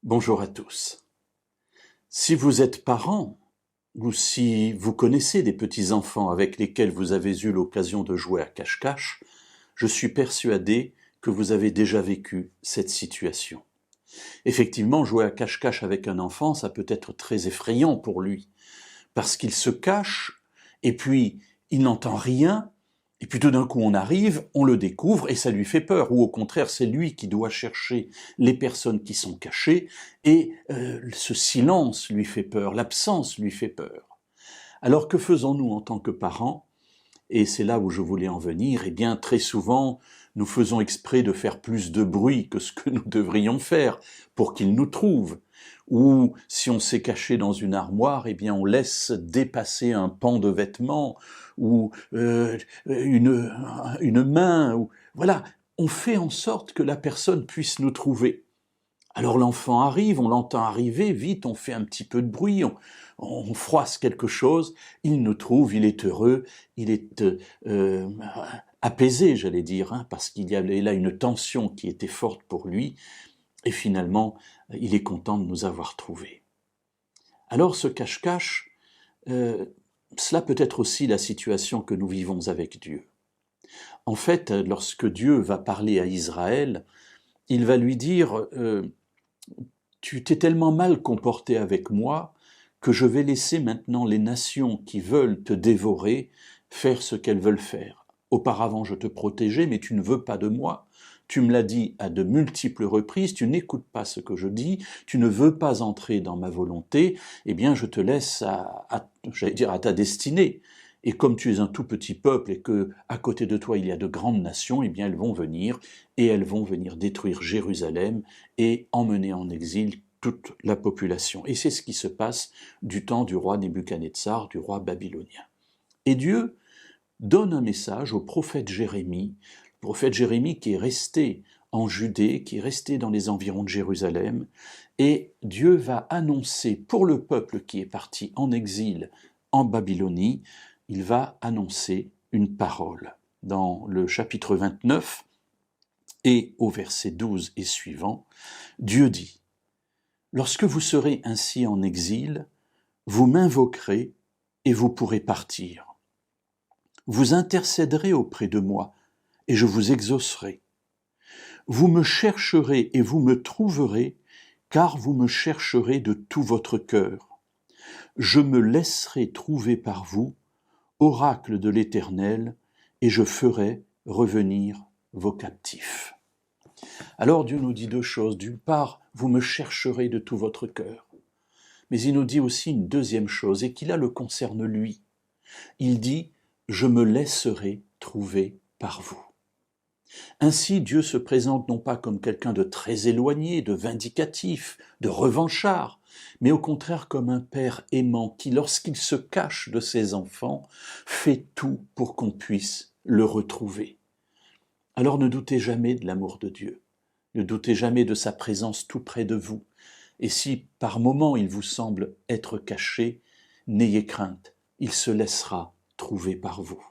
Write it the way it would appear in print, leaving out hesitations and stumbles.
Bonjour à tous. Si vous êtes parent ou si vous connaissez des petits-enfants avec lesquels vous avez eu l'occasion de jouer à cache-cache, je suis persuadé que vous avez déjà vécu cette situation. Effectivement, jouer à cache-cache avec un enfant, ça peut être très effrayant pour lui, parce qu'il se cache et puis il n'entend rien. Et puis tout d'un coup on arrive, on le découvre et ça lui fait peur. Ou au contraire, c'est lui qui doit chercher les personnes qui sont cachées et ce silence lui fait peur, l'absence lui fait peur. Alors que faisons-nous en tant que parents? Et c'est là où je voulais en venir. Eh bien, très souvent, nous faisons exprès de faire plus de bruit que ce que nous devrions faire pour qu'ils nous trouvent. Ou si on s'est caché dans une armoire, eh bien, on laisse dépasser un pan de vêtements ou une main. Ou voilà, on fait en sorte que la personne puisse nous trouver. Alors l'enfant arrive, on l'entend arriver, vite, on fait un petit peu de bruit, on froisse quelque chose, il nous trouve, il est heureux, il est apaisé, j'allais dire, hein, parce qu'il y avait là une tension qui était forte pour lui, et finalement, il est content de nous avoir trouvés. Alors ce cache-cache, cela peut être aussi la situation que nous vivons avec Dieu. En fait, lorsque Dieu va parler à Israël, il va lui dire tu t'es tellement mal comporté avec moi que je vais laisser maintenant les nations qui veulent te dévorer faire ce qu'elles veulent faire. Auparavant, je te protégeais, mais tu ne veux pas de moi. Tu me l'as dit à de multiples reprises, tu n'écoutes pas ce que je dis, tu ne veux pas entrer dans ma volonté, eh bien je te laisse j'allais dire à ta destinée. Et comme tu es un tout petit peuple et que à côté de toi il y a de grandes nations, eh bien elles vont venir détruire Jérusalem et emmener en exil toute la population. Et c'est ce qui se passe du temps du roi Nebuchadnezzar, du roi babylonien. Et Dieu donne un message au prophète Jérémie qui est resté en Judée, qui est resté dans les environs de Jérusalem, et Dieu va annoncer pour le peuple qui est parti en exil en Babylonie, il va annoncer une parole. Dans le chapitre 29 et au verset 12 et suivant, Dieu dit « Lorsque vous serez ainsi en exil, vous m'invoquerez et vous pourrez partir. Vous intercéderez auprès de moi et je vous exaucerai. Vous me chercherez et vous me trouverez, car vous me chercherez de tout votre cœur. Je me laisserai trouver par vous, oracle de l'Éternel, et je ferai revenir vos captifs. » Alors Dieu nous dit deux choses. D'une part, vous me chercherez de tout votre cœur. Mais il nous dit aussi une deuxième chose, et qui là le concerne lui. Il dit, je me laisserai trouver par vous. Ainsi, Dieu se présente non pas comme quelqu'un de très éloigné, de vindicatif, de revanchard, mais au contraire comme un père aimant qui, lorsqu'il se cache de ses enfants, fait tout pour qu'on puisse le retrouver. Alors ne doutez jamais de l'amour de Dieu, ne doutez jamais de sa présence tout près de vous, et si par moments il vous semble être caché, n'ayez crainte, il se laissera trouver par vous.